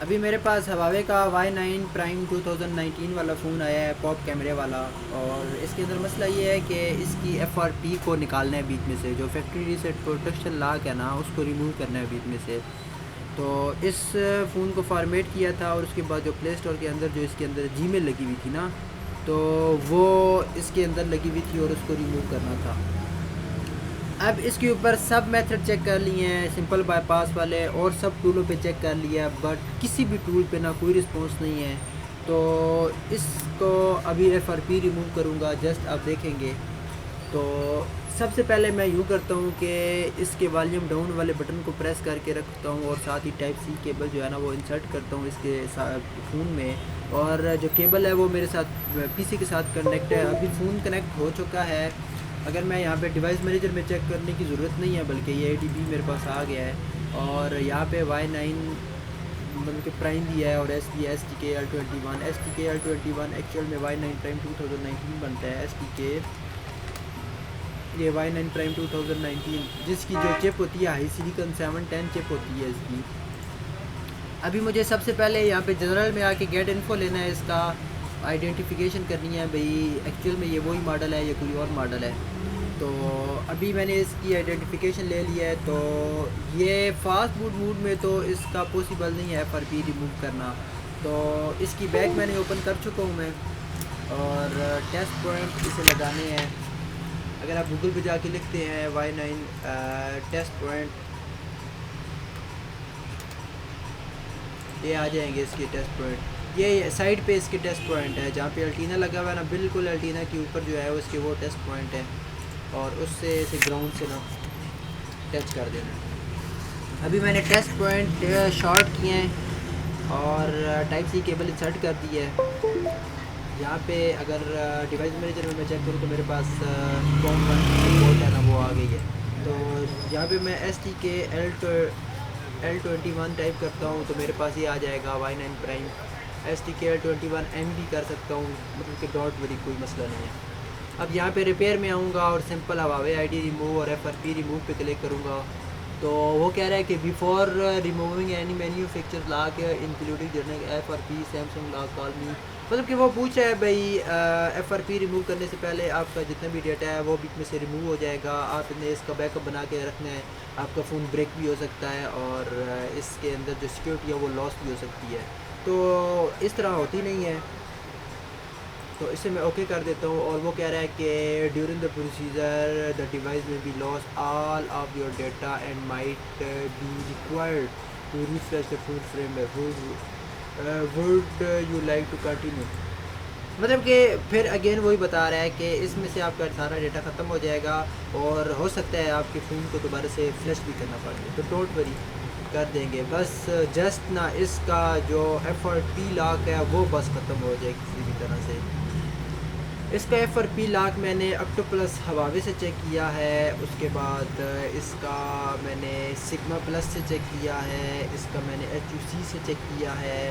अभी मेरे पास हवावे का Y9 प्राइम 2019 वाला फ़ोन आया है, पॉप कैमरे वाला। और इसके अंदर मसला ये है कि इसकी FRP को निकालना है बीच में से, जो फैक्ट्री रीसेट प्रोटेक्शन लॉक है ना, उसको रिमूव करना है बीच में से। तो इस फ़ोन को फॉर्मेट किया था और उसके बाद जो प्ले स्टोर के अंदर जो इसके अंदर जीमेल लगी हुई थी ना, तो वो इसके अंदर लगी हुई थी और उसको रिमूव करना था। अब इसके ऊपर सब मेथड चेक कर लिए हैं, सिंपल बाईपास वाले और सब टूलों पे चेक कर लिया, बट किसी भी टूल पे ना कोई रिस्पांस नहीं है। तो इसको अभी FRP रिमूव करूँगा, जस्ट आप देखेंगे। तो सबसे पहले मैं यूँ करता हूँ कि इसके वॉल्यूम डाउन वाले बटन को प्रेस करके रखता हूँ और साथ ही टाइप सी केबल जो है ना वो इंसर्ट करता हूँ इसके फ़ोन में। और जो केबल है वो मेरे साथ PC के साथ कनेक्ट है, अभी फ़ोन कनेक्ट हो चुका है। अगर मैं यहाँ पे डिवाइस मैनेजर में चेक करने की ज़रूरत नहीं है, बल्कि ये ADB मेरे पास आ गया है। और यहाँ पे Y9 मतलब कि प्राइम भी है और STK L21 एक्चुअल में Y9 प्राइम 2019 बनता है। STK ये Y9 प्राइम 2019 जिसकी जो चिप होती है हाई सिलिकॉन 710 चिप होती है इसकी। अभी मुझे सबसे पहले यहाँ पे जनरल में आके गेट इन्फो लेना है, इसका आइडेंटिफिकेशन करनी है भाई एक्चुअल में ये वही मॉडल है या कोई और मॉडल है। तो अभी मैंने इसकी आइडेंटिफिकेशन ले लिया है। तो ये फास्ट बूट मूड में तो इसका पॉसिबल नहीं है FRP रिमूव करना। तो इसकी बैग मैंने ओपन कर चुका हूँ मैं, और टेस्ट पॉइंट इसे लगाने हैं। अगर आप गूगल पे जाके लिखते हैं Y9 टेस्ट पॉइंट, ये आ जाएंगे इसके टेस्ट पॉइंट। ये साइड पे इसके टेस्ट पॉइंट है, जहाँ पे अल्टीना लगा हुआ है ना, बिल्कुल अल्टीना के ऊपर जो है उसके वो टेस्ट पॉइंट है, और उससे इसे ग्राउंड से ना टच कर देना। अभी मैंने टेस्ट पॉइंट शॉर्ट किए हैं और टाइप सी केबल इंसर्ट कर दी है। यहाँ पे अगर डिवाइस मैनेजर में मैं चेक करूँ तो मेरे पास कॉम 1 पोर्ट है ना, वो आ गई है। तो यहाँ पे मैं STK L21 टाइप करता हूँ तो मेरे पास ये आ जाएगा Y9 prime. STK L21 M भी कर सकता हूँ, मतलब कि डॉट वरी कोई मसला नहीं है। अब यहाँ पे रिपेयर में आऊँगा और सिंपल हवावे ID रिमूव और FRP रिमूव पे क्लिक करूँगा। तो वो कह रहा है कि before removing any manufacture lock including journal FRP Samsung lock call मी, मतलब कि वो पूछ रहा है भाई FRP रिमूव करने से पहले आपका जितना भी डेटा है वो बीच में से रिमूव हो जाएगा। आपने इसका बैकअप बना के रखना है, आपका फ़ोन ब्रेक भी हो सकता है और इसके अंदर जो सिक्योरिटी है वो लॉस भी हो सकती है। तो इस तरह होती नहीं है, तो इसे मैं ओके कर देता हूँ। और वो कह रहा है कि during the procedure the device may be lose all of your data and might be required to refresh the full frame would you like to continue. मतलब कि फिर अगेन वही बता रहा है कि इसमें से आपका सारा डेटा ख़त्म हो जाएगा और हो सकता है आपके फ़ोन को दोबारा से फ्लश भी करना पड़े। तो डोंट वरी, कर देंगे। बस जस्ट ना इसका जो FRP लॉक है वो बस ख़त्म हो जाए किसी भी तरह से। इसका FRP लॉक मैंने ऑक्टोप्लस हवावे से चेक किया है, उसके बाद इसका मैंने सिग्मा प्लस से चेक किया है, इसका मैंने HUC से चेक किया है,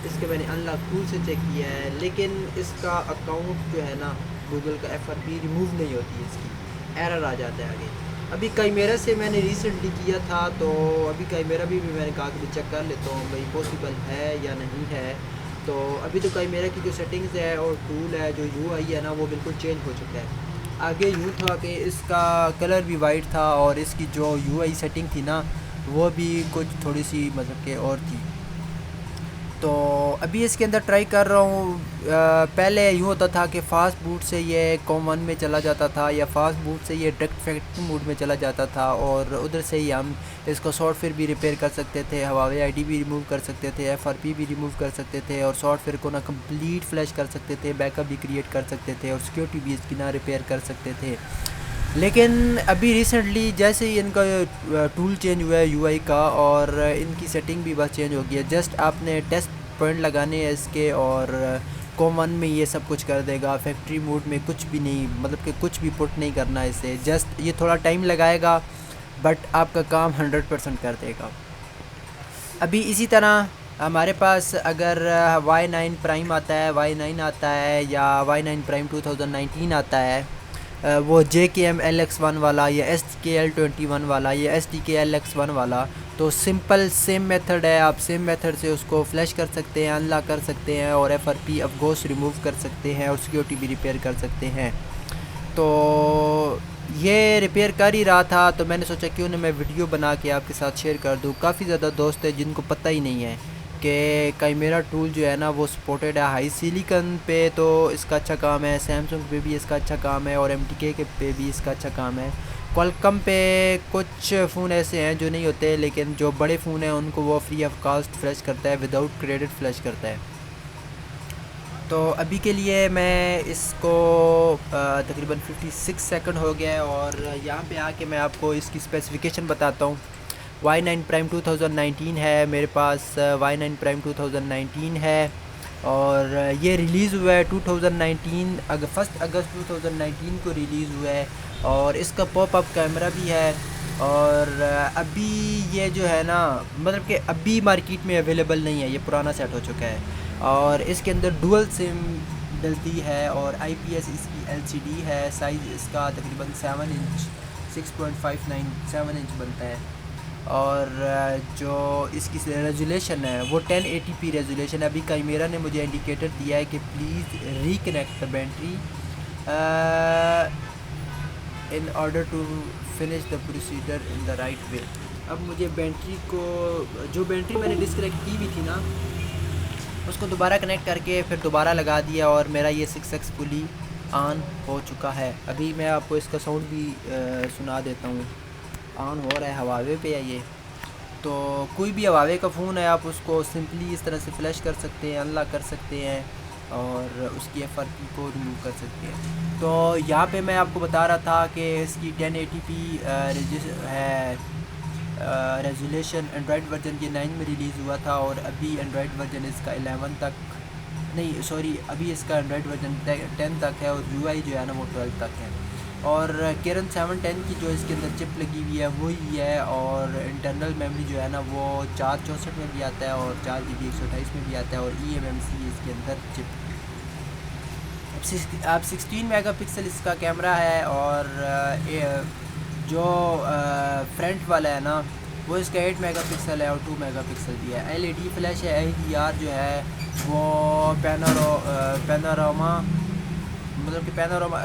इसका मैंने अनलॉक टूल से चेक किया है। लेकिन इसका अकाउंट जो है ना गूगल का FRP रिमूव नहीं होती है, इसकी एरर आ जाता है आगे। अभी काईमेरा से मैंने रिसेंटली किया था, तो अभी काईमेरा भी मैंने कहा कि चेक कर लेता हूँ भाई पॉसिबल है या नहीं है। तो अभी तो काईमेरा की जो सेटिंग्स है और टूल है, जो UI है ना, वो बिल्कुल चेंज हो चुका है। आगे यूँ था कि इसका कलर भी वाइट था और इसकी जो UI सेटिंग थी ना वो भी कुछ थोड़ी सी मतलब कि और थी। तो अभी इसके अंदर ट्राई कर रहा हूँ। पहले यूँ होता था कि फ़ास्ट बूट से ये कॉमन में चला जाता था या फ़ास्ट बूट से ये डायरेक्ट फैक्ट्री मोड में चला जाता था और उधर से ही हम इसको सॉफ्टवेयर भी रिपेयर कर सकते थे, हवावे ID भी रिमूव कर सकते थे, FRP भी रिमूव कर सकते थे और सॉफ्टवेयर को ना कंप्लीट फ्लैश कर सकते थे, बैकअप भी क्रिएट कर सकते थे और सिक्योरिटी भी इसकी ना रिपेयर कर सकते थे। लेकिन अभी रिसेंटली जैसे ही इनका टूल चेंज हुआ है UI का और इनकी सेटिंग भी बस चेंज हो गई है। जस्ट आपने टेस्ट पॉइंट लगाने हैं इसके और कॉमन में ये सब कुछ कर देगा, फैक्ट्री मोड में कुछ भी नहीं, मतलब कि कुछ भी पुट नहीं करना है इसे। जस्ट ये थोड़ा टाइम लगाएगा बट आपका काम 100% कर देगा। अभी इसी तरह हमारे पास अगर Y9 प्राइम आता है, Y9 आता है या Y9 प्राइम 2019 आता है, वो JKM LX1 वाला या STK L21 वाला या STK LX1 वाला, तो सिंपल सेम मेथड है, आप सेम मेथड से उसको फ्लैश कर सकते हैं, अनलॉक कर सकते हैं और FRP ऑफ कोर्स रिमूव कर सकते हैं और सिक्योरिटी भी रिपेयर कर सकते हैं। तो ये रिपेयर कर ही रहा था तो मैंने सोचा क्यों ना मैं वीडियो बना के आपके साथ शेयर कर दूँ। काफ़ी ज़्यादा दोस्त है जिनको पता ही नहीं है कि काइमेरा टूल जो है ना वो सपोर्टेड है हाई सिलिकन पे, तो इसका अच्छा काम है, सैमसंग पे भी इसका अच्छा काम है और MTK के पे भी इसका अच्छा काम है। क्वालकॉम पे कुछ फ़ोन ऐसे हैं जो नहीं होते, लेकिन जो बड़े फ़ोन हैं उनको वो फ्री ऑफ कॉस्ट फ्लैश करता है, विदाउट क्रेडिट फ्लैश करता है। तो अभी के लिए मैं इसको तकरीबन 56 सेकंड हो गया है और यहाँ पे आके मैं आपको इसकी स्पेसिफ़िकेशन बताता हूँ। Y9 Prime 2019 है मेरे पास, Y9 Prime 2019 है और ये रिलीज़ हुआ है 2019 1 अगस्त 2019 को रिलीज़ हुआ है और इसका पॉप अप कैमरा भी है। और अभी ये जो है ना मतलब कि अभी मार्केट में अवेलेबल नहीं है, ये पुराना सेट हो चुका है और इसके अंदर डुअल सिम डलती है और IPS इसकी LCD है। साइज़ इसका तकरीबन 7 इंच 6.59 7 इंच बनता है और जो इसकी रेजोल्यूशन है वो 1080p रेजोल्यूशन है। अभी काइमेरा ने मुझे इंडिकेटर दिया है कि please reconnect the battery in order to finish the procedure in the right way. अब मुझे बैटरी को, जो बैटरी मैंने डिस्कनेक्ट की भी थी ना, उसको दोबारा कनेक्ट करके फिर दोबारा लगा दिया और मेरा ये सक्सेसफुली ऑन हो चुका है। अभी मैं आपको इसका साउंड भी सुना देता हूँ। ऑन हो रहा है, हवावे पे है ये। तो कोई भी हवावे का फ़ोन है आप उसको सिंपली इस तरह से फ्लैश कर सकते हैं, अनलॉक कर सकते हैं और उसकी FRP को रिमूव कर सकते हैं। तो यहाँ पे मैं आपको बता रहा था कि इसकी 1080p है रेजोल्यूशन। एंड्रॉयड वर्जन ये 9 में रिलीज़ हुआ था और अभी एंड्रॉयड वर्जन इसका 11 तक नहीं सॉरी अभी इसका एंड्रॉयड वर्जन 10 तक है और UI जो है ना वो 12 तक है। और Kirin 710 की जो इसके अंदर चिप लगी हुई है वही है और इंटरनल मेमोरी जो है ना वो 464 में भी आता है और 4GB 128 में भी आता है और eMMC इसके अंदर चिप। अब 16 मेगापिक्सल इसका कैमरा है और जो फ्रंट वाला है ना वो इसका 8 मेगापिक्सल है और 2 मेगापिक्सल भी है। LED फ्लैश है। HDR जो है वो पैनोरामा मतलब कि पैनोरामा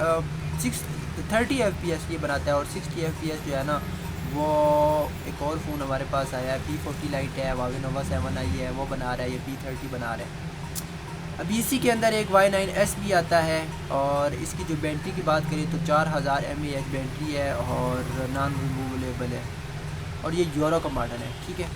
30 FPS ये बनाता है और 60 FPS जो है ना वो एक और फ़ोन हमारे पास आया है P40 लाइट है, Huawei Nova 7 आई है वो बना रहा है, ये P30 बना रहा है। अभी इसी के अंदर एक Y9S भी आता है और इसकी जो बैटरी की बात करें तो 4000 mAh बैटरी है और नॉन रिमूवेबल है और ये यूरो का मॉडल है। ठीक है।